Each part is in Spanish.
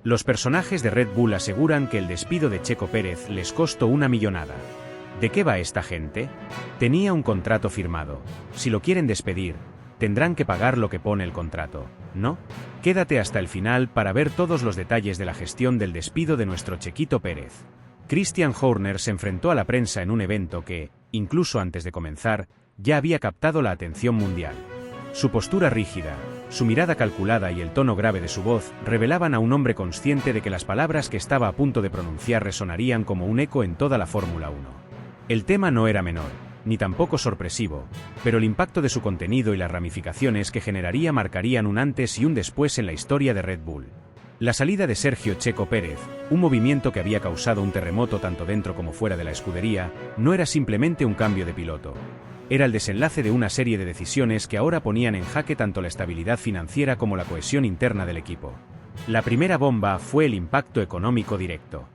Los personajes de Red Bull aseguran que el despido de Checo Pérez les costó una millonada. ¿De qué va esta gente? Tenía un contrato firmado. Si lo quieren despedir, tendrán que pagar lo que pone el contrato, ¿no? Quédate hasta el final para ver todos los detalles de la gestión del despido de nuestro Chequito Pérez. Christian Horner se enfrentó a la prensa en un evento que, incluso antes de comenzar, ya había captado la atención mundial. Su postura rígida, su mirada calculada y el tono grave de su voz revelaban a un hombre consciente de que las palabras que estaba a punto de pronunciar resonarían como un eco en toda la Fórmula 1. El tema no era menor, ni tampoco sorpresivo, pero el impacto de su contenido y las ramificaciones que generaría marcarían un antes y un después en la historia de Red Bull. La salida de Sergio Checo Pérez, un movimiento que había causado un terremoto tanto dentro como fuera de la escudería, no era simplemente un cambio de piloto. Era el desenlace de una serie de decisiones que ahora ponían en jaque tanto la estabilidad financiera como la cohesión interna del equipo. La primera bomba fue el impacto económico directo.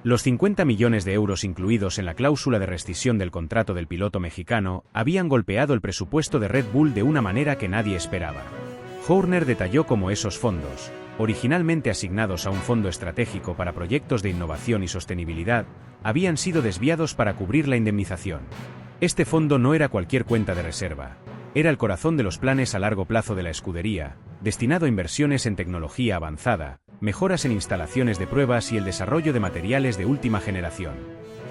Los 50 millones de euros incluidos en la cláusula de rescisión del contrato del piloto mexicano habían golpeado el presupuesto de Red Bull de una manera que nadie esperaba. Horner detalló cómo esos fondos, originalmente asignados a un fondo estratégico para proyectos de innovación y sostenibilidad, habían sido desviados para cubrir la indemnización. Este fondo no era cualquier cuenta de reserva, era el corazón de los planes a largo plazo de la escudería, destinado a inversiones en tecnología avanzada, mejoras en instalaciones de pruebas y el desarrollo de materiales de última generación.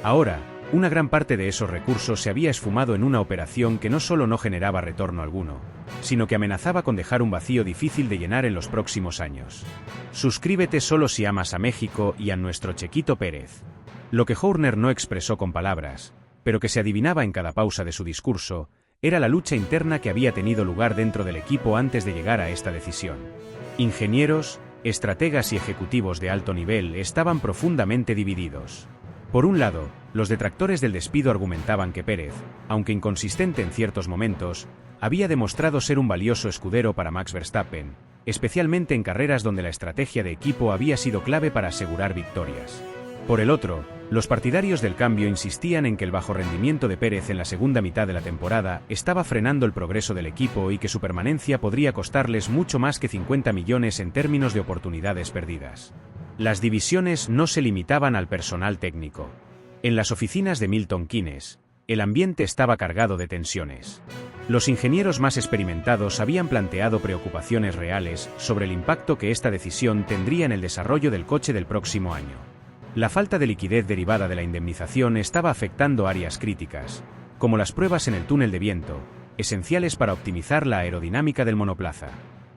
Ahora, una gran parte de esos recursos se había esfumado en una operación que no solo no generaba retorno alguno, sino que amenazaba con dejar un vacío difícil de llenar en los próximos años. Suscríbete solo si amas a México y a nuestro Chequito Pérez. Lo que Horner no expresó con palabras, pero que se adivinaba en cada pausa de su discurso, era la lucha interna que había tenido lugar dentro del equipo antes de llegar a esta decisión. Ingenieros, estrategas y ejecutivos de alto nivel estaban profundamente divididos. Por un lado, los detractores del despido argumentaban que Pérez, aunque inconsistente en ciertos momentos, había demostrado ser un valioso escudero para Max Verstappen, especialmente en carreras donde la estrategia de equipo había sido clave para asegurar victorias. Por el otro, los partidarios del cambio insistían en que el bajo rendimiento de Pérez en la segunda mitad de la temporada estaba frenando el progreso del equipo y que su permanencia podría costarles mucho más que 50 millones en términos de oportunidades perdidas. Las divisiones no se limitaban al personal técnico. En las oficinas de Milton Keynes, el ambiente estaba cargado de tensiones. Los ingenieros más experimentados habían planteado preocupaciones reales sobre el impacto que esta decisión tendría en el desarrollo del coche del próximo año. La falta de liquidez derivada de la indemnización estaba afectando áreas críticas, como las pruebas en el túnel de viento, esenciales para optimizar la aerodinámica del monoplaza.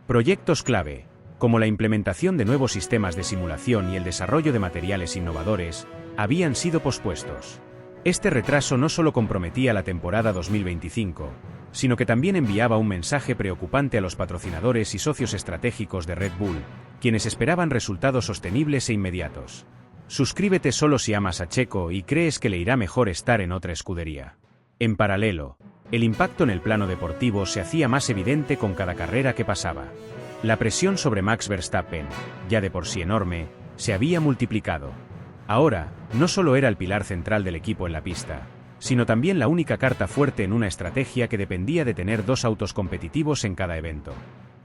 Proyectos clave, como la implementación de nuevos sistemas de simulación y el desarrollo de materiales innovadores, habían sido pospuestos. Este retraso no solo comprometía la temporada 2025, sino que también enviaba un mensaje preocupante a los patrocinadores y socios estratégicos de Red Bull, quienes esperaban resultados sostenibles e inmediatos. Suscríbete solo si amas a Checo y crees que le irá mejor estar en otra escudería. En paralelo, el impacto en el plano deportivo se hacía más evidente con cada carrera que pasaba. La presión sobre Max Verstappen, ya de por sí enorme, se había multiplicado. Ahora, no solo era el pilar central del equipo en la pista, sino también la única carta fuerte en una estrategia que dependía de tener dos autos competitivos en cada evento.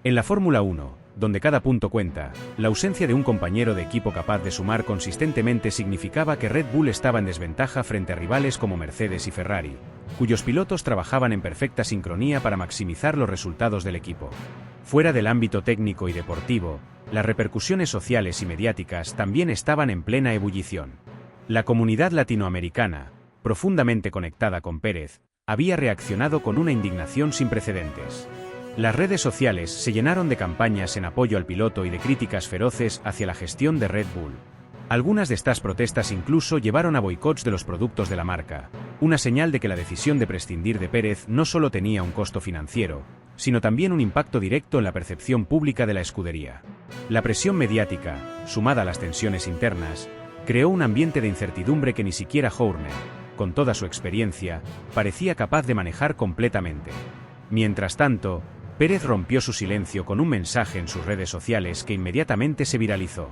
En la Fórmula 1, donde cada punto cuenta, la ausencia de un compañero de equipo capaz de sumar consistentemente significaba que Red Bull estaba en desventaja frente a rivales como Mercedes y Ferrari, cuyos pilotos trabajaban en perfecta sincronía para maximizar los resultados del equipo. Fuera del ámbito técnico y deportivo, las repercusiones sociales y mediáticas también estaban en plena ebullición. La comunidad latinoamericana, profundamente conectada con Pérez, había reaccionado con una indignación sin precedentes. Las redes sociales se llenaron de campañas en apoyo al piloto y de críticas feroces hacia la gestión de Red Bull. Algunas de estas protestas incluso llevaron a boicots de los productos de la marca, una señal de que la decisión de prescindir de Pérez no solo tenía un costo financiero, sino también un impacto directo en la percepción pública de la escudería. La presión mediática, sumada a las tensiones internas, creó un ambiente de incertidumbre que ni siquiera Horner, con toda su experiencia, parecía capaz de manejar completamente. Mientras tanto, Pérez rompió su silencio con un mensaje en sus redes sociales que inmediatamente se viralizó.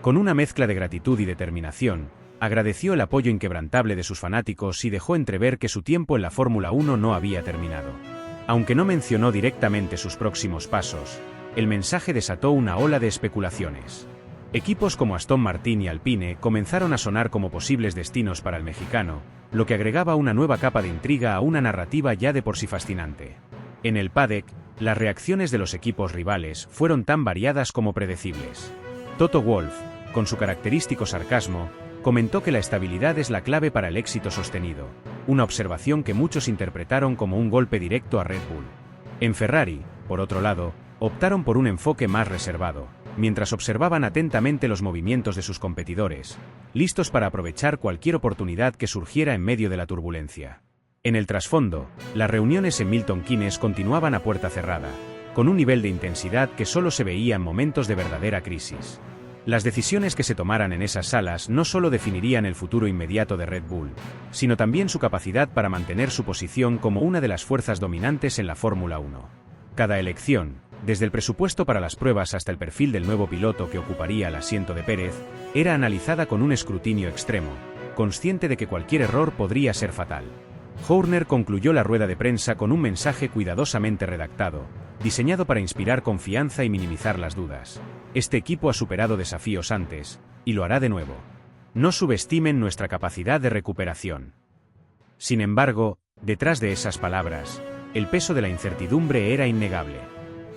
Con una mezcla de gratitud y determinación, agradeció el apoyo inquebrantable de sus fanáticos y dejó entrever que su tiempo en la Fórmula 1 no había terminado. Aunque no mencionó directamente sus próximos pasos, el mensaje desató una ola de especulaciones. Equipos como Aston Martin y Alpine comenzaron a sonar como posibles destinos para el mexicano, lo que agregaba una nueva capa de intriga a una narrativa ya de por sí fascinante. En el paddock, las reacciones de los equipos rivales fueron tan variadas como predecibles. Toto Wolff, con su característico sarcasmo, comentó que la estabilidad es la clave para el éxito sostenido, una observación que muchos interpretaron como un golpe directo a Red Bull. En Ferrari, por otro lado, optaron por un enfoque más reservado, mientras observaban atentamente los movimientos de sus competidores, listos para aprovechar cualquier oportunidad que surgiera en medio de la turbulencia. En el trasfondo, las reuniones en Milton Keynes continuaban a puerta cerrada, con un nivel de intensidad que solo se veía en momentos de verdadera crisis. Las decisiones que se tomaran en esas salas no solo definirían el futuro inmediato de Red Bull, sino también su capacidad para mantener su posición como una de las fuerzas dominantes en la Fórmula 1. Cada elección, desde el presupuesto para las pruebas hasta el perfil del nuevo piloto que ocuparía el asiento de Pérez, era analizada con un escrutinio extremo, consciente de que cualquier error podría ser fatal. Horner concluyó la rueda de prensa con un mensaje cuidadosamente redactado, diseñado para inspirar confianza y minimizar las dudas. Este equipo ha superado desafíos antes, y lo hará de nuevo. No subestimen nuestra capacidad de recuperación. Sin embargo, detrás de esas palabras, el peso de la incertidumbre era innegable.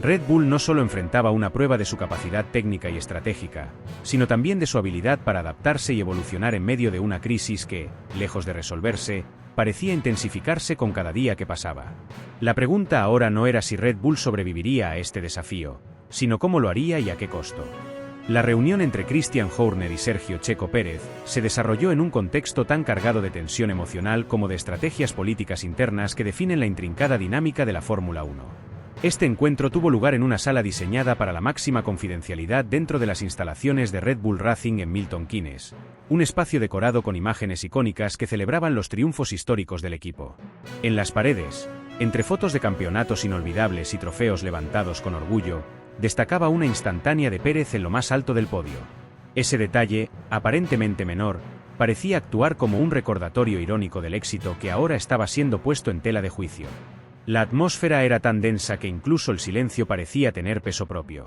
Red Bull no solo enfrentaba una prueba de su capacidad técnica y estratégica, sino también de su habilidad para adaptarse y evolucionar en medio de una crisis que, lejos de resolverse, parecía intensificarse con cada día que pasaba. La pregunta ahora no era si Red Bull sobreviviría a este desafío, sino cómo lo haría y a qué costo. La reunión entre Christian Horner y Sergio Checo Pérez se desarrolló en un contexto tan cargado de tensión emocional como de estrategias políticas internas que definen la intrincada dinámica de la Fórmula 1. Este encuentro tuvo lugar en una sala diseñada para la máxima confidencialidad dentro de las instalaciones de Red Bull Racing en Milton Keynes, un espacio decorado con imágenes icónicas que celebraban los triunfos históricos del equipo. En las paredes, entre fotos de campeonatos inolvidables y trofeos levantados con orgullo, destacaba una instantánea de Pérez en lo más alto del podio. Ese detalle, aparentemente menor, parecía actuar como un recordatorio irónico del éxito que ahora estaba siendo puesto en tela de juicio. La atmósfera era tan densa que incluso el silencio parecía tener peso propio.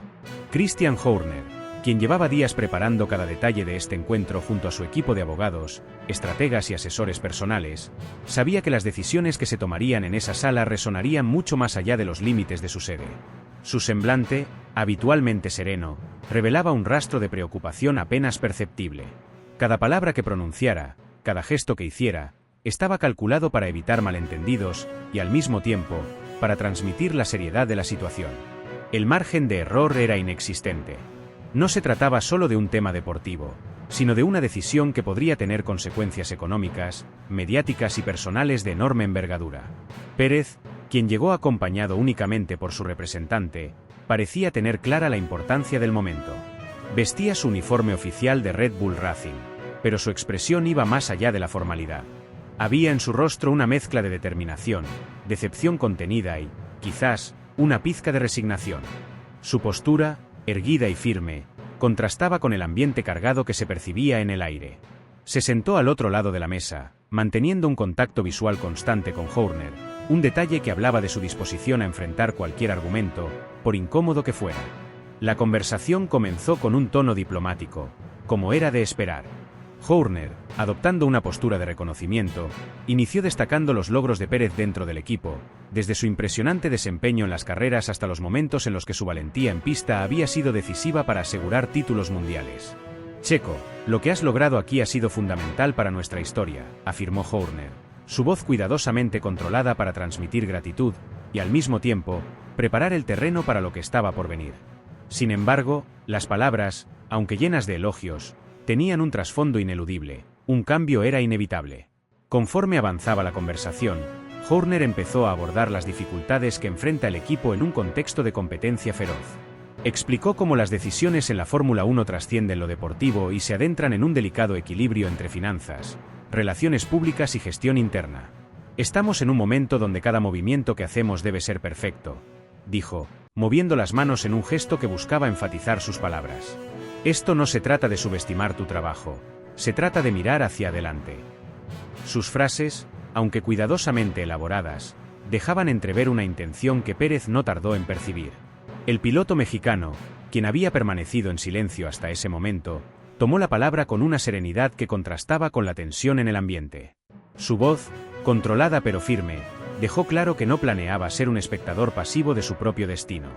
Christian Horner, quien llevaba días preparando cada detalle de este encuentro junto a su equipo de abogados, estrategas y asesores personales, sabía que las decisiones que se tomarían en esa sala resonarían mucho más allá de los límites de su sede. Su semblante, habitualmente sereno, revelaba un rastro de preocupación apenas perceptible. Cada palabra que pronunciara, cada gesto que hiciera, estaba calculado para evitar malentendidos y, al mismo tiempo, para transmitir la seriedad de la situación. El margen de error era inexistente. No se trataba solo de un tema deportivo, sino de una decisión que podría tener consecuencias económicas, mediáticas y personales de enorme envergadura. Pérez, quien llegó acompañado únicamente por su representante, parecía tener clara la importancia del momento. Vestía su uniforme oficial de Red Bull Racing, pero su expresión iba más allá de la formalidad. Había en su rostro una mezcla de determinación, decepción contenida y, quizás, una pizca de resignación. Su postura, erguida y firme, contrastaba con el ambiente cargado que se percibía en el aire. Se sentó al otro lado de la mesa, manteniendo un contacto visual constante con Horner, un detalle que hablaba de su disposición a enfrentar cualquier argumento, por incómodo que fuera. La conversación comenzó con un tono diplomático, como era de esperar. Horner, adoptando una postura de reconocimiento, inició destacando los logros de Pérez dentro del equipo, desde su impresionante desempeño en las carreras hasta los momentos en los que su valentía en pista había sido decisiva para asegurar títulos mundiales. Checo, lo que has logrado aquí ha sido fundamental para nuestra historia, afirmó Horner, su voz cuidadosamente controlada para transmitir gratitud, y al mismo tiempo, preparar el terreno para lo que estaba por venir. Sin embargo, las palabras, aunque llenas de elogios, tenían un trasfondo ineludible, un cambio era inevitable. Conforme avanzaba la conversación, Horner empezó a abordar las dificultades que enfrenta el equipo en un contexto de competencia feroz. Explicó cómo las decisiones en la Fórmula 1 trascienden lo deportivo y se adentran en un delicado equilibrio entre finanzas, relaciones públicas y gestión interna. Estamos en un momento donde cada movimiento que hacemos debe ser perfecto, dijo, moviendo las manos en un gesto que buscaba enfatizar sus palabras. Esto no se trata de subestimar tu trabajo, se trata de mirar hacia adelante. Sus frases, aunque cuidadosamente elaboradas, dejaban entrever una intención que Pérez no tardó en percibir. El piloto mexicano, quien había permanecido en silencio hasta ese momento, tomó la palabra con una serenidad que contrastaba con la tensión en el ambiente. Su voz, controlada pero firme, dejó claro que no planeaba ser un espectador pasivo de su propio destino.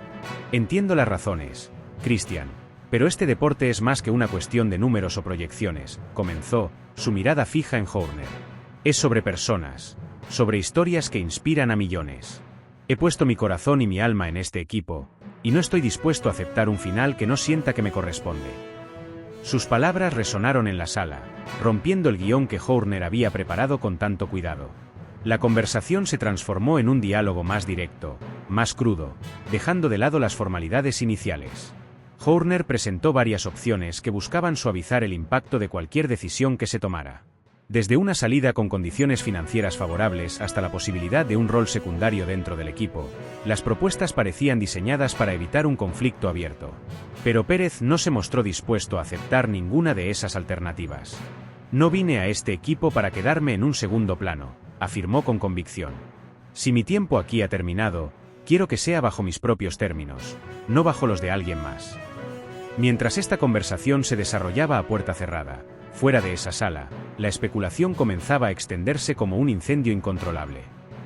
Entiendo las razones, Christian, pero este deporte es más que una cuestión de números o proyecciones, comenzó, su mirada fija en Horner. Es sobre personas, sobre historias que inspiran a millones. He puesto mi corazón y mi alma en este equipo, y no estoy dispuesto a aceptar un final que no sienta que me corresponde. Sus palabras resonaron en la sala, rompiendo el guión que Horner había preparado con tanto cuidado. La conversación se transformó en un diálogo más directo, más crudo, dejando de lado las formalidades iniciales. Horner presentó varias opciones que buscaban suavizar el impacto de cualquier decisión que se tomara. Desde una salida con condiciones financieras favorables hasta la posibilidad de un rol secundario dentro del equipo, las propuestas parecían diseñadas para evitar un conflicto abierto. Pero Pérez no se mostró dispuesto a aceptar ninguna de esas alternativas. No vine a este equipo para quedarme en un segundo plano, afirmó con convicción. Si mi tiempo aquí ha terminado, quiero que sea bajo mis propios términos, no bajo los de alguien más. Mientras esta conversación se desarrollaba a puerta cerrada, fuera de esa sala, la especulación comenzaba a extenderse como un incendio incontrolable.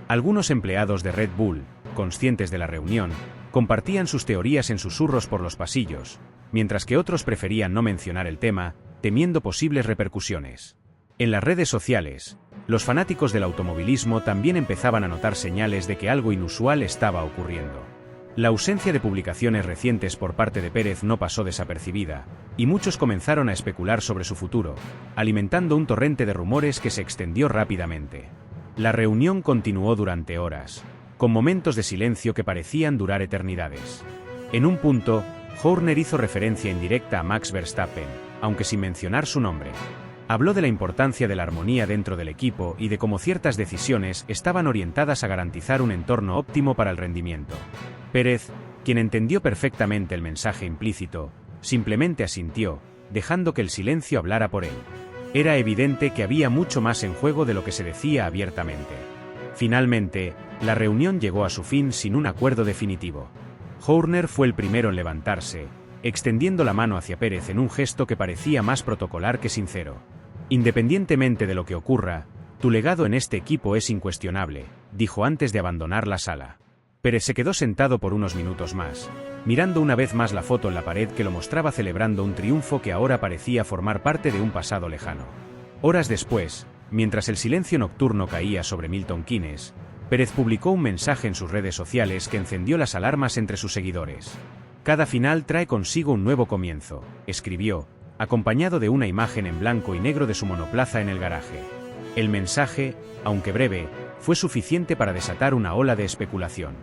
Algunos empleados de Red Bull, conscientes de la reunión, compartían sus teorías en susurros por los pasillos, mientras que otros preferían no mencionar el tema, temiendo posibles repercusiones. En las redes sociales, los fanáticos del automovilismo también empezaban a notar señales de que algo inusual estaba ocurriendo. La ausencia de publicaciones recientes por parte de Pérez no pasó desapercibida, y muchos comenzaron a especular sobre su futuro, alimentando un torrente de rumores que se extendió rápidamente. La reunión continuó durante horas, con momentos de silencio que parecían durar eternidades. En un punto, Horner hizo referencia indirecta a Max Verstappen, aunque sin mencionar su nombre. Habló de la importancia de la armonía dentro del equipo y de cómo ciertas decisiones estaban orientadas a garantizar un entorno óptimo para el rendimiento. Pérez, quien entendió perfectamente el mensaje implícito, simplemente asintió, dejando que el silencio hablara por él. Era evidente que había mucho más en juego de lo que se decía abiertamente. Finalmente, la reunión llegó a su fin sin un acuerdo definitivo. Horner fue el primero en levantarse, extendiendo la mano hacia Pérez en un gesto que parecía más protocolar que sincero. Independientemente de lo que ocurra, tu legado en este equipo es incuestionable, dijo antes de abandonar la sala. Pérez se quedó sentado por unos minutos más, mirando una vez más la foto en la pared que lo mostraba celebrando un triunfo que ahora parecía formar parte de un pasado lejano. Horas después, mientras el silencio nocturno caía sobre Milton Keynes, Pérez publicó un mensaje en sus redes sociales que encendió las alarmas entre sus seguidores. Cada final trae consigo un nuevo comienzo, escribió, acompañado de una imagen en blanco y negro de su monoplaza en el garaje. El mensaje, aunque breve, fue suficiente para desatar una ola de especulación.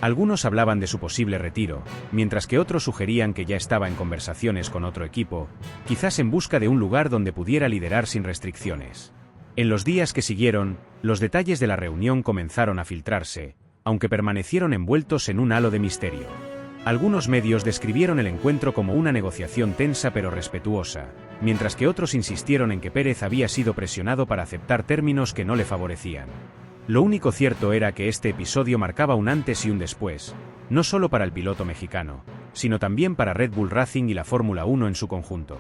Algunos hablaban de su posible retiro, mientras que otros sugerían que ya estaba en conversaciones con otro equipo, quizás en busca de un lugar donde pudiera liderar sin restricciones. En los días que siguieron, los detalles de la reunión comenzaron a filtrarse, aunque permanecieron envueltos en un halo de misterio. Algunos medios describieron el encuentro como una negociación tensa pero respetuosa, mientras que otros insistieron en que Pérez había sido presionado para aceptar términos que no le favorecían. Lo único cierto era que este episodio marcaba un antes y un después, no solo para el piloto mexicano, sino también para Red Bull Racing y la Fórmula 1 en su conjunto.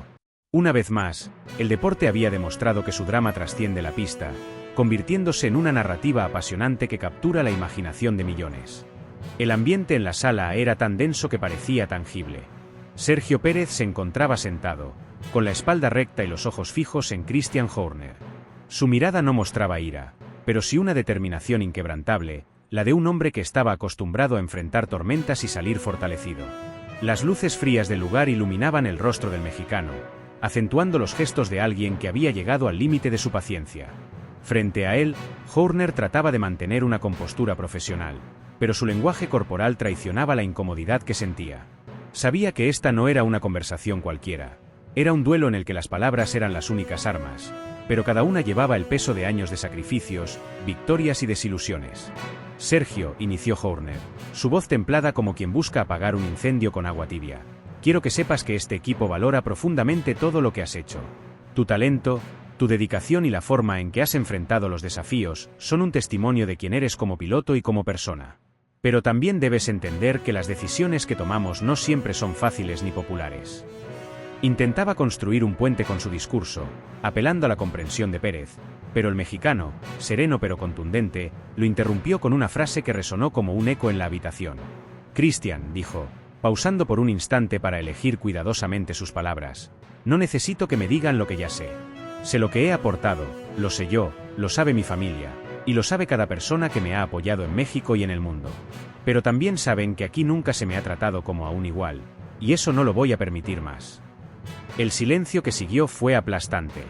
Una vez más, el deporte había demostrado que su drama trasciende la pista, convirtiéndose en una narrativa apasionante que captura la imaginación de millones. El ambiente en la sala era tan denso que parecía tangible. Sergio Pérez se encontraba sentado, con la espalda recta y los ojos fijos en Christian Horner. Su mirada no mostraba ira, pero sí una determinación inquebrantable, la de un hombre que estaba acostumbrado a enfrentar tormentas y salir fortalecido. Las luces frías del lugar iluminaban el rostro del mexicano, acentuando los gestos de alguien que había llegado al límite de su paciencia. Frente a él, Horner trataba de mantener una compostura profesional, pero su lenguaje corporal traicionaba la incomodidad que sentía. Sabía que esta no era una conversación cualquiera, era un duelo en el que las palabras eran las únicas armas, pero cada una llevaba el peso de años de sacrificios, victorias y desilusiones. Sergio, inició Horner, su voz templada como quien busca apagar un incendio con agua tibia. Quiero que sepas que este equipo valora profundamente todo lo que has hecho. Tu talento, tu dedicación y la forma en que has enfrentado los desafíos son un testimonio de quién eres como piloto y como persona. Pero también debes entender que las decisiones que tomamos no siempre son fáciles ni populares. Intentaba construir un puente con su discurso, apelando a la comprensión de Pérez, pero el mexicano, sereno pero contundente, lo interrumpió con una frase que resonó como un eco en la habitación. Christian, dijo, pausando por un instante para elegir cuidadosamente sus palabras, no necesito que me digan lo que ya sé. Sé lo que he aportado, lo sé yo, lo sabe mi familia, y lo sabe cada persona que me ha apoyado en México y en el mundo. Pero también saben que aquí nunca se me ha tratado como a un igual, y eso no lo voy a permitir más. El silencio que siguió fue aplastante.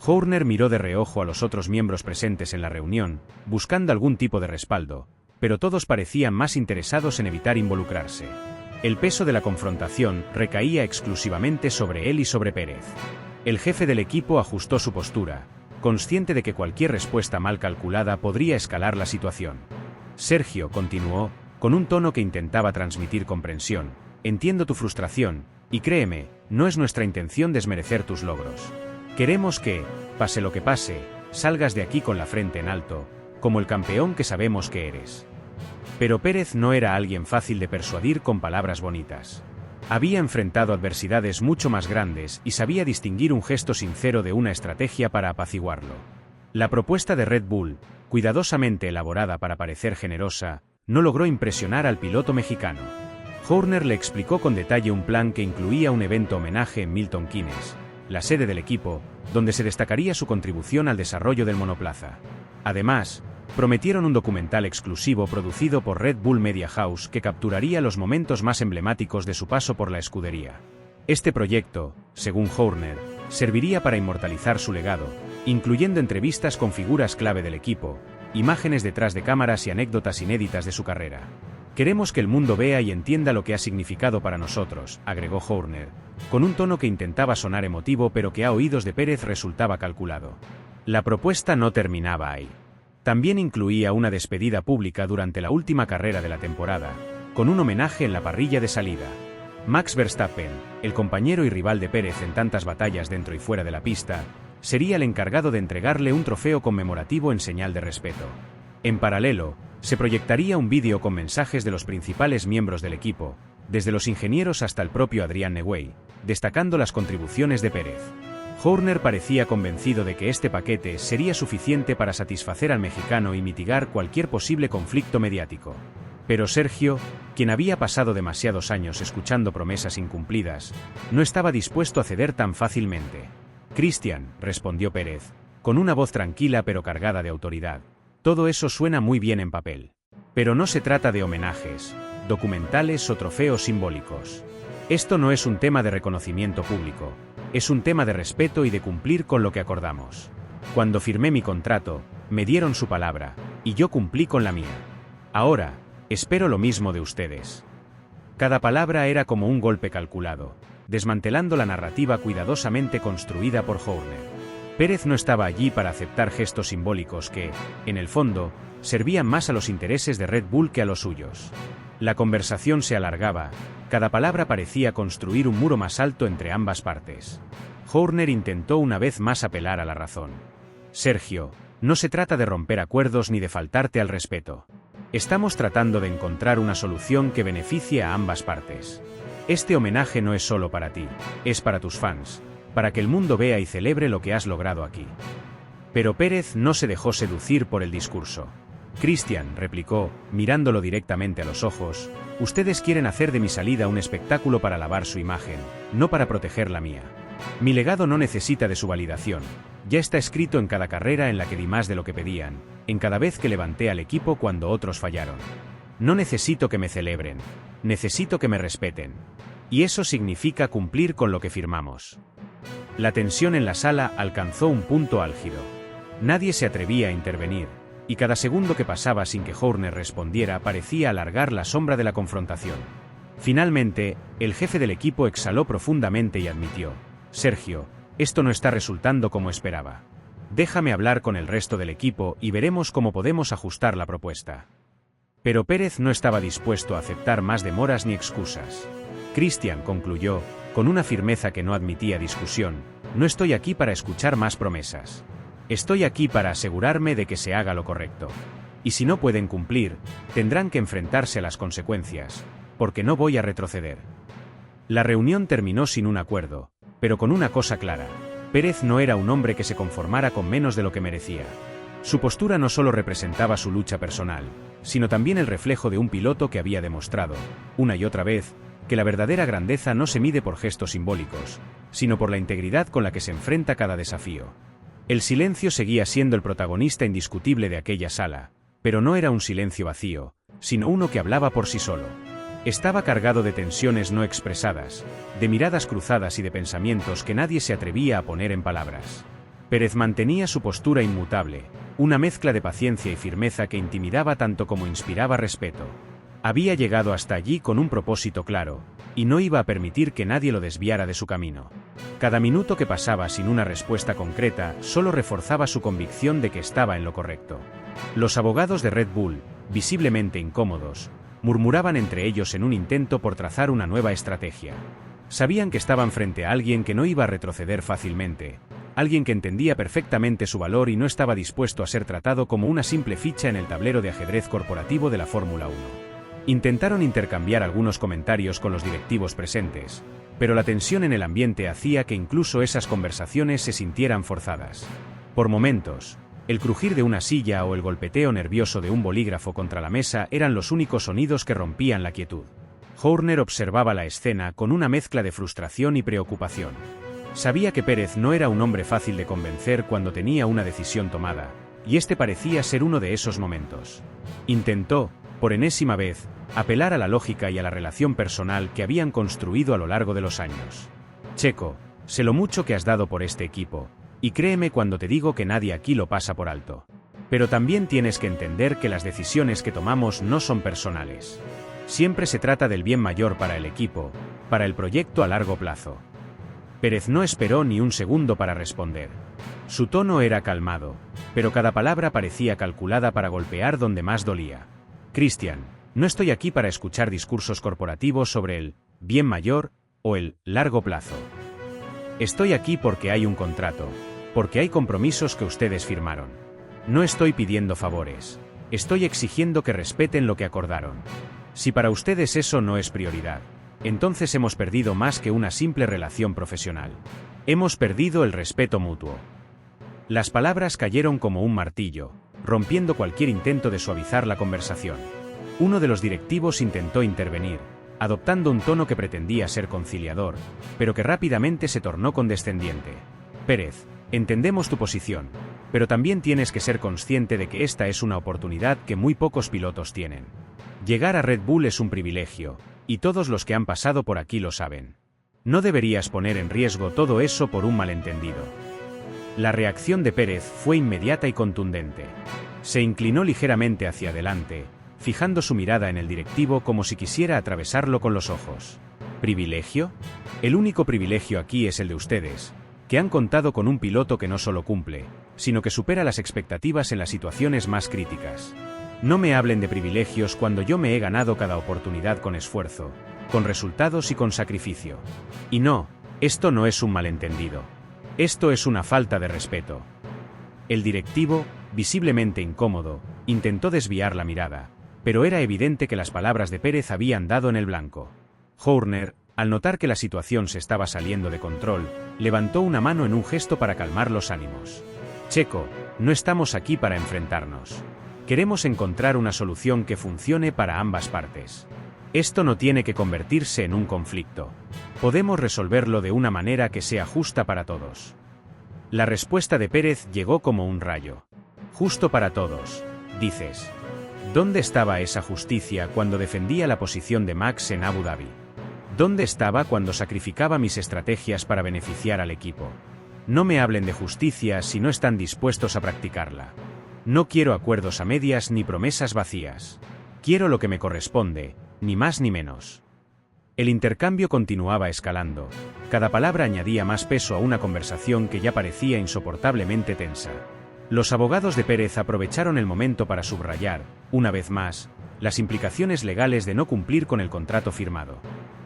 Horner miró de reojo a los otros miembros presentes en la reunión, buscando algún tipo de respaldo, pero todos parecían más interesados en evitar involucrarse. El peso de la confrontación recaía exclusivamente sobre él y sobre Pérez. El jefe del equipo ajustó su postura, consciente de que cualquier respuesta mal calculada podría escalar la situación. Sergio continuó, con un tono que intentaba transmitir comprensión, entiendo tu frustración, y créeme, no es nuestra intención desmerecer tus logros. Queremos que, pase lo que pase, salgas de aquí con la frente en alto, como el campeón que sabemos que eres. Pero Pérez no era alguien fácil de persuadir con palabras bonitas. Había enfrentado adversidades mucho más grandes y sabía distinguir un gesto sincero de una estrategia para apaciguarlo. La propuesta de Red Bull, cuidadosamente elaborada para parecer generosa, no logró impresionar al piloto mexicano. Horner le explicó con detalle un plan que incluía un evento homenaje en Milton Keynes, la sede del equipo, donde se destacaría su contribución al desarrollo del monoplaza. Además, prometieron un documental exclusivo producido por Red Bull Media House que capturaría los momentos más emblemáticos de su paso por la escudería. Este proyecto, según Horner, serviría para inmortalizar su legado, incluyendo entrevistas con figuras clave del equipo, imágenes detrás de cámaras y anécdotas inéditas de su carrera. Queremos que el mundo vea y entienda lo que ha significado para nosotros, agregó Horner, con un tono que intentaba sonar emotivo pero que a oídos de Pérez resultaba calculado. La propuesta no terminaba ahí. También incluía una despedida pública durante la última carrera de la temporada, con un homenaje en la parrilla de salida. Max Verstappen, el compañero y rival de Pérez en tantas batallas dentro y fuera de la pista, sería el encargado de entregarle un trofeo conmemorativo en señal de respeto. En paralelo, se proyectaría un vídeo con mensajes de los principales miembros del equipo, desde los ingenieros hasta el propio Adrián Newey, destacando las contribuciones de Pérez. Horner parecía convencido de que este paquete sería suficiente para satisfacer al mexicano y mitigar cualquier posible conflicto mediático. Pero Sergio, quien había pasado demasiados años escuchando promesas incumplidas, no estaba dispuesto a ceder tan fácilmente. Christian, respondió Pérez, con una voz tranquila pero cargada de autoridad. Todo eso suena muy bien en papel. Pero no se trata de homenajes, documentales o trofeos simbólicos. Esto no es un tema de reconocimiento público, es un tema de respeto y de cumplir con lo que acordamos. Cuando firmé mi contrato, me dieron su palabra, y yo cumplí con la mía. Ahora, espero lo mismo de ustedes. Cada palabra era como un golpe calculado, desmantelando la narrativa cuidadosamente construida por Horner. Pérez no estaba allí para aceptar gestos simbólicos que, en el fondo, servían más a los intereses de Red Bull que a los suyos. La conversación se alargaba, cada palabra parecía construir un muro más alto entre ambas partes. Horner intentó una vez más apelar a la razón. Sergio, no se trata de romper acuerdos ni de faltarte al respeto. Estamos tratando de encontrar una solución que beneficie a ambas partes. Este homenaje no es solo para ti, es para tus fans, para que el mundo vea y celebre lo que has logrado aquí. Pero Pérez no se dejó seducir por el discurso. Christian, replicó, mirándolo directamente a los ojos, ustedes quieren hacer de mi salida un espectáculo para lavar su imagen, no para proteger la mía. Mi legado no necesita de su validación, ya está escrito en cada carrera en la que di más de lo que pedían, en cada vez que levanté al equipo cuando otros fallaron. No necesito que me celebren, necesito que me respeten. Y eso significa cumplir con lo que firmamos. La tensión en la sala alcanzó un punto álgido. Nadie se atrevía a intervenir, y cada segundo que pasaba sin que Horner respondiera parecía alargar la sombra de la confrontación. Finalmente, el jefe del equipo exhaló profundamente y admitió: Sergio, esto no está resultando como esperaba. Déjame hablar con el resto del equipo y veremos cómo podemos ajustar la propuesta. Pero Pérez no estaba dispuesto a aceptar más demoras ni excusas. Christian concluyó, con una firmeza que no admitía discusión: no estoy aquí para escuchar más promesas. Estoy aquí para asegurarme de que se haga lo correcto. Y si no pueden cumplir, tendrán que enfrentarse a las consecuencias, porque no voy a retroceder. La reunión terminó sin un acuerdo, pero con una cosa clara: Pérez no era un hombre que se conformara con menos de lo que merecía. Su postura no solo representaba su lucha personal, sino también el reflejo de un piloto que había demostrado, una y otra vez, que la verdadera grandeza no se mide por gestos simbólicos, sino por la integridad con la que se enfrenta cada desafío. El silencio seguía siendo el protagonista indiscutible de aquella sala, pero no era un silencio vacío, sino uno que hablaba por sí solo. Estaba cargado de tensiones no expresadas, de miradas cruzadas y de pensamientos que nadie se atrevía a poner en palabras. Pérez mantenía su postura inmutable, una mezcla de paciencia y firmeza que intimidaba tanto como inspiraba respeto. Había llegado hasta allí con un propósito claro, y no iba a permitir que nadie lo desviara de su camino. Cada minuto que pasaba sin una respuesta concreta solo reforzaba su convicción de que estaba en lo correcto. Los abogados de Red Bull, visiblemente incómodos, murmuraban entre ellos en un intento por trazar una nueva estrategia. Sabían que estaban frente a alguien que no iba a retroceder fácilmente, alguien que entendía perfectamente su valor y no estaba dispuesto a ser tratado como una simple ficha en el tablero de ajedrez corporativo de la Fórmula 1. Intentaron intercambiar algunos comentarios con los directivos presentes, pero la tensión en el ambiente hacía que incluso esas conversaciones se sintieran forzadas. Por momentos, el crujir de una silla o el golpeteo nervioso de un bolígrafo contra la mesa eran los únicos sonidos que rompían la quietud. Horner observaba la escena con una mezcla de frustración y preocupación. Sabía que Pérez no era un hombre fácil de convencer cuando tenía una decisión tomada, y este parecía ser uno de esos momentos. Intentó, por enésima vez, apelar a la lógica y a la relación personal que habían construido a lo largo de los años. Checo, sé lo mucho que has dado por este equipo, y créeme cuando te digo que nadie aquí lo pasa por alto. Pero también tienes que entender que las decisiones que tomamos no son personales. Siempre se trata del bien mayor para el equipo, para el proyecto a largo plazo. Pérez no esperó ni un segundo para responder. Su tono era calmado, pero cada palabra parecía calculada para golpear donde más dolía. Christian, no estoy aquí para escuchar discursos corporativos sobre el bien mayor o el largo plazo. Estoy aquí porque hay un contrato, porque hay compromisos que ustedes firmaron. No estoy pidiendo favores, estoy exigiendo que respeten lo que acordaron. Si para ustedes eso no es prioridad, entonces hemos perdido más que una simple relación profesional. Hemos perdido el respeto mutuo. Las palabras cayeron como un martillo, rompiendo cualquier intento de suavizar la conversación. Uno de los directivos intentó intervenir, adoptando un tono que pretendía ser conciliador, pero que rápidamente se tornó condescendiente. Pérez, entendemos tu posición, pero también tienes que ser consciente de que esta es una oportunidad que muy pocos pilotos tienen. Llegar a Red Bull es un privilegio, y todos los que han pasado por aquí lo saben. No deberías poner en riesgo todo eso por un malentendido. La reacción de Pérez fue inmediata y contundente. Se inclinó ligeramente hacia adelante, fijando su mirada en el directivo como si quisiera atravesarlo con los ojos. ¿Privilegio? El único privilegio aquí es el de ustedes, que han contado con un piloto que no solo cumple, sino que supera las expectativas en las situaciones más críticas. No me hablen de privilegios cuando yo me he ganado cada oportunidad con esfuerzo, con resultados y con sacrificio. Y no, esto no es un malentendido. Esto es una falta de respeto. El directivo, visiblemente incómodo, intentó desviar la mirada, pero era evidente que las palabras de Pérez habían dado en el blanco. Horner, al notar que la situación se estaba saliendo de control, levantó una mano en un gesto para calmar los ánimos. Checo, no estamos aquí para enfrentarnos. Queremos encontrar una solución que funcione para ambas partes. Esto no tiene que convertirse en un conflicto. Podemos resolverlo de una manera que sea justa para todos. La respuesta de Pérez llegó como un rayo. Justo para todos, dices. ¿Dónde estaba esa justicia cuando defendía la posición de Max en Abu Dhabi? ¿Dónde estaba cuando sacrificaba mis estrategias para beneficiar al equipo? No me hablen de justicia si no están dispuestos a practicarla. No quiero acuerdos a medias ni promesas vacías. Quiero lo que me corresponde, ni más ni menos. El intercambio continuaba escalando. Cada palabra añadía más peso a una conversación que ya parecía insoportablemente tensa. Los abogados de Pérez aprovecharon el momento para subrayar, una vez más, las implicaciones legales de no cumplir con el contrato firmado.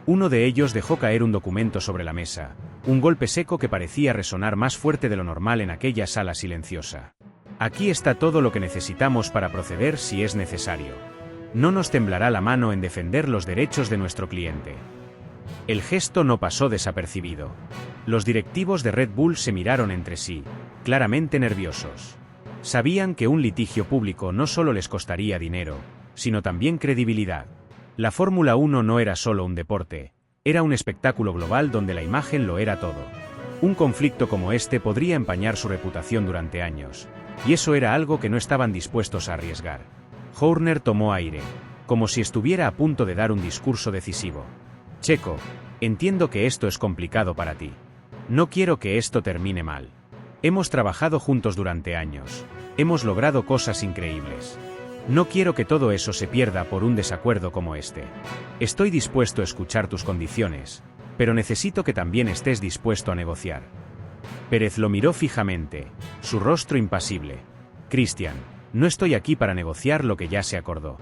Uno de ellos dejó caer un documento sobre la mesa, un golpe seco que parecía resonar más fuerte de lo normal en aquella sala silenciosa. Aquí está todo lo que necesitamos para proceder si es necesario. No nos temblará la mano en defender los derechos de nuestro cliente. El gesto no pasó desapercibido. Los directivos de Red Bull se miraron entre sí, claramente nerviosos. Sabían que un litigio público no solo les costaría dinero, sino también credibilidad. La Fórmula 1 no era solo un deporte, era un espectáculo global donde la imagen lo era todo. Un conflicto como este podría empañar su reputación durante años, y eso era algo que no estaban dispuestos a arriesgar. Horner tomó aire, como si estuviera a punto de dar un discurso decisivo. Checo, entiendo que esto es complicado para ti. No quiero que esto termine mal. Hemos trabajado juntos durante años. Hemos logrado cosas increíbles. No quiero que todo eso se pierda por un desacuerdo como este. Estoy dispuesto a escuchar tus condiciones, pero necesito que también estés dispuesto a negociar. Pérez lo miró fijamente, su rostro impasible. Christian, no estoy aquí para negociar lo que ya se acordó.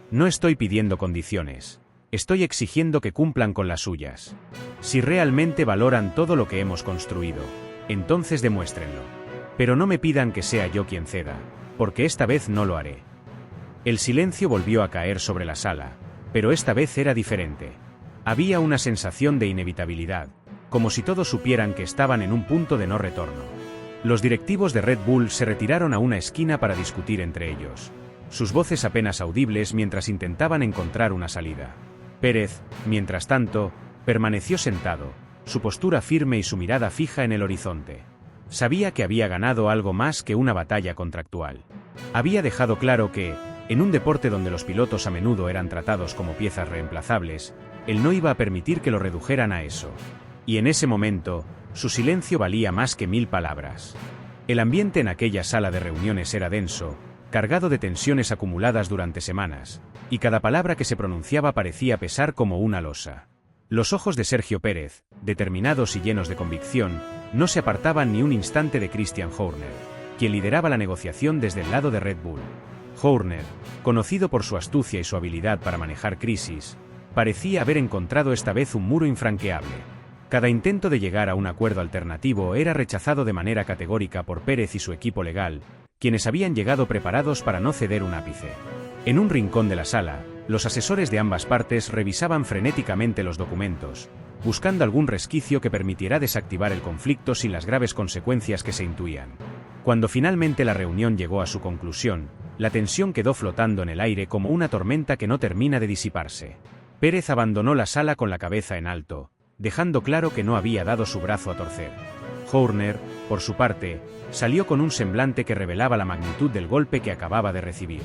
No estoy pidiendo condiciones. Estoy exigiendo que cumplan con las suyas. Si realmente valoran todo lo que hemos construido, entonces demuéstrenlo. Pero no me pidan que sea yo quien ceda, porque esta vez no lo haré. El silencio volvió a caer sobre la sala, pero esta vez era diferente. Había una sensación de inevitabilidad, como si todos supieran que estaban en un punto de no retorno. Los directivos de Red Bull se retiraron a una esquina para discutir entre ellos, sus voces apenas audibles mientras intentaban encontrar una salida. Pérez, mientras tanto, permaneció sentado, su postura firme y su mirada fija en el horizonte. Sabía que había ganado algo más que una batalla contractual. Había dejado claro que, en un deporte donde los pilotos a menudo eran tratados como piezas reemplazables, él no iba a permitir que lo redujeran a eso. Y en ese momento, su silencio valía más que 1000 palabras. El ambiente en aquella sala de reuniones era denso, cargado de tensiones acumuladas durante semanas, y cada palabra que se pronunciaba parecía pesar como una losa. Los ojos de Sergio Pérez, determinados y llenos de convicción, no se apartaban ni un instante de Christian Horner, quien lideraba la negociación desde el lado de Red Bull. Horner, conocido por su astucia y su habilidad para manejar crisis, parecía haber encontrado esta vez un muro infranqueable. Cada intento de llegar a un acuerdo alternativo era rechazado de manera categórica por Pérez y su equipo legal, quienes habían llegado preparados para no ceder un ápice. En un rincón de la sala, los asesores de ambas partes revisaban frenéticamente los documentos, buscando algún resquicio que permitiera desactivar el conflicto sin las graves consecuencias que se intuían. Cuando finalmente la reunión llegó a su conclusión, la tensión quedó flotando en el aire como una tormenta que no termina de disiparse. Pérez abandonó la sala con la cabeza en alto, dejando claro que no había dado su brazo a torcer. Horner, por su parte, salió con un semblante que revelaba la magnitud del golpe que acababa de recibir.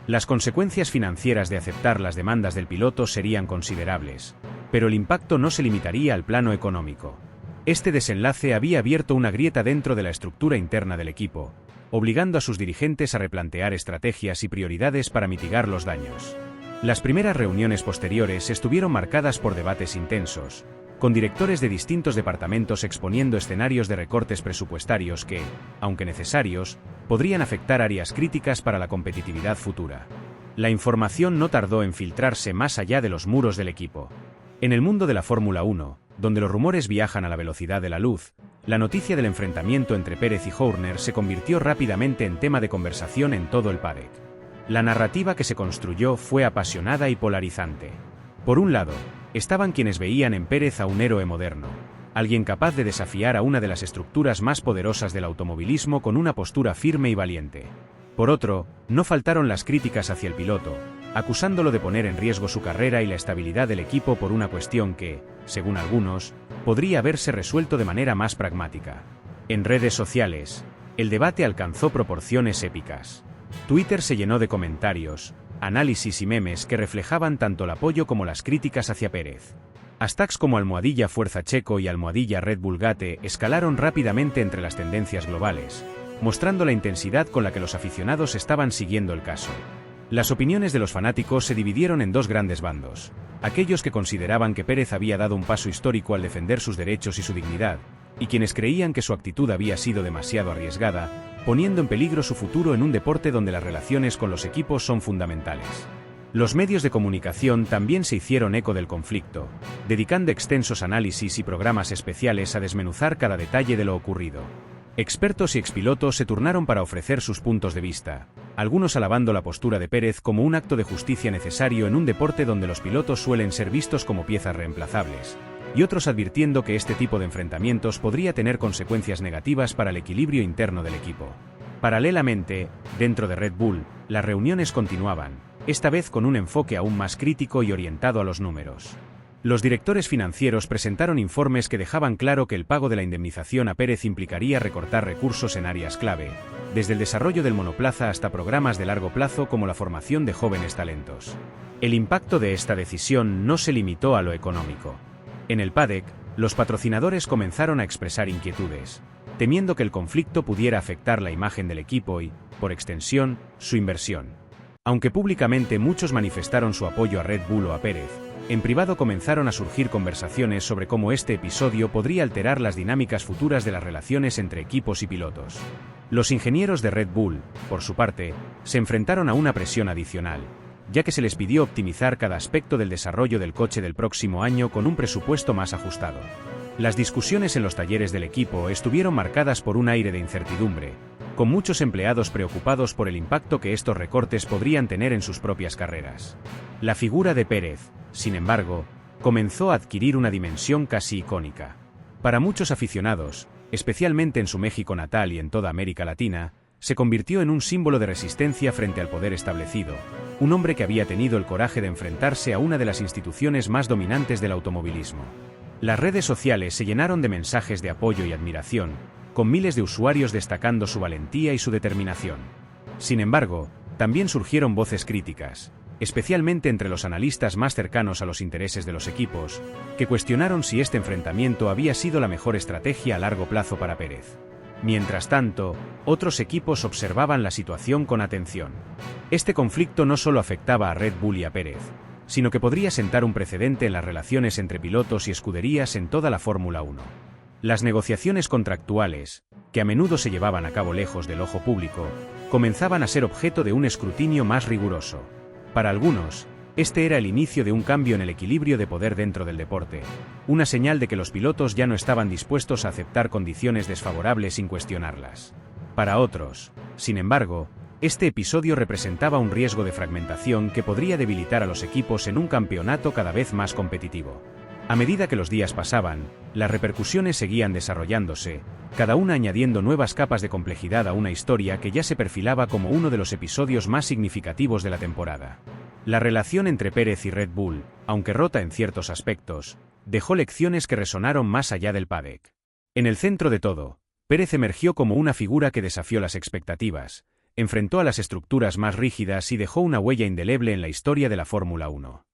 Las consecuencias financieras de aceptar las demandas del piloto serían considerables, pero el impacto no se limitaría al plano económico. Este desenlace había abierto una grieta dentro de la estructura interna del equipo, obligando a sus dirigentes a replantear estrategias y prioridades para mitigar los daños. Las primeras reuniones posteriores estuvieron marcadas por debates intensos, con directores de distintos departamentos exponiendo escenarios de recortes presupuestarios que, aunque necesarios, podrían afectar áreas críticas para la competitividad futura. La información no tardó en filtrarse más allá de los muros del equipo. En el mundo de la Fórmula 1, donde los rumores viajan a la velocidad de la luz, la noticia del enfrentamiento entre Pérez y Horner se convirtió rápidamente en tema de conversación en todo el paddock. La narrativa que se construyó fue apasionada y polarizante. Por un lado, estaban quienes veían en Pérez a un héroe moderno, alguien capaz de desafiar a una de las estructuras más poderosas del automovilismo con una postura firme y valiente. Por otro, no faltaron las críticas hacia el piloto, acusándolo de poner en riesgo su carrera y la estabilidad del equipo por una cuestión que, según algunos, podría haberse resuelto de manera más pragmática. En redes sociales, el debate alcanzó proporciones épicas. Twitter se llenó de comentarios, análisis y memes que reflejaban tanto el apoyo como las críticas hacia Pérez. Hashtags como almohadilla Fuerza Checo y almohadilla Red Bull Gate escalaron rápidamente entre las tendencias globales, mostrando la intensidad con la que los aficionados estaban siguiendo el caso. Las opiniones de los fanáticos se dividieron en dos grandes bandos: aquellos que consideraban que Pérez había dado un paso histórico al defender sus derechos y su dignidad, y quienes creían que su actitud había sido demasiado arriesgada, poniendo en peligro su futuro en un deporte donde las relaciones con los equipos son fundamentales. Los medios de comunicación también se hicieron eco del conflicto, dedicando extensos análisis y programas especiales a desmenuzar cada detalle de lo ocurrido. Expertos y expilotos se turnaron para ofrecer sus puntos de vista, algunos alabando la postura de Pérez como un acto de justicia necesario en un deporte donde los pilotos suelen ser vistos como piezas reemplazables, y otros advirtiendo que este tipo de enfrentamientos podría tener consecuencias negativas para el equilibrio interno del equipo. Paralelamente, dentro de Red Bull, las reuniones continuaban, esta vez con un enfoque aún más crítico y orientado a los números. Los directores financieros presentaron informes que dejaban claro que el pago de la indemnización a Pérez implicaría recortar recursos en áreas clave, desde el desarrollo del monoplaza hasta programas de largo plazo como la formación de jóvenes talentos. El impacto de esta decisión no se limitó a lo económico. En el paddock, los patrocinadores comenzaron a expresar inquietudes, temiendo que el conflicto pudiera afectar la imagen del equipo y, por extensión, su inversión. Aunque públicamente muchos manifestaron su apoyo a Red Bull o a Pérez, en privado comenzaron a surgir conversaciones sobre cómo este episodio podría alterar las dinámicas futuras de las relaciones entre equipos y pilotos. Los ingenieros de Red Bull, por su parte, se enfrentaron a una presión adicional, ya que se les pidió optimizar cada aspecto del desarrollo del coche del próximo año con un presupuesto más ajustado. Las discusiones en los talleres del equipo estuvieron marcadas por un aire de incertidumbre, con muchos empleados preocupados por el impacto que estos recortes podrían tener en sus propias carreras. La figura de Pérez, sin embargo, comenzó a adquirir una dimensión casi icónica. Para muchos aficionados, especialmente en su México natal y en toda América Latina, se convirtió en un símbolo de resistencia frente al poder establecido, un hombre que había tenido el coraje de enfrentarse a una de las instituciones más dominantes del automovilismo. Las redes sociales se llenaron de mensajes de apoyo y admiración, con miles de usuarios destacando su valentía y su determinación. Sin embargo, también surgieron voces críticas, especialmente entre los analistas más cercanos a los intereses de los equipos, que cuestionaron si este enfrentamiento había sido la mejor estrategia a largo plazo para Pérez. Mientras tanto, otros equipos observaban la situación con atención. Este conflicto no solo afectaba a Red Bull y a Pérez, sino que podría sentar un precedente en las relaciones entre pilotos y escuderías en toda la Fórmula 1. Las negociaciones contractuales, que a menudo se llevaban a cabo lejos del ojo público, comenzaban a ser objeto de un escrutinio más riguroso. Para algunos, este era el inicio de un cambio en el equilibrio de poder dentro del deporte, una señal de que los pilotos ya no estaban dispuestos a aceptar condiciones desfavorables sin cuestionarlas. Para otros, sin embargo, este episodio representaba un riesgo de fragmentación que podría debilitar a los equipos en un campeonato cada vez más competitivo. A medida que los días pasaban, las repercusiones seguían desarrollándose, cada una añadiendo nuevas capas de complejidad a una historia que ya se perfilaba como uno de los episodios más significativos de la temporada. La relación entre Pérez y Red Bull, aunque rota en ciertos aspectos, dejó lecciones que resonaron más allá del paddock. En el centro de todo, Pérez emergió como una figura que desafió las expectativas, enfrentó a las estructuras más rígidas y dejó una huella indeleble en la historia de la Fórmula 1.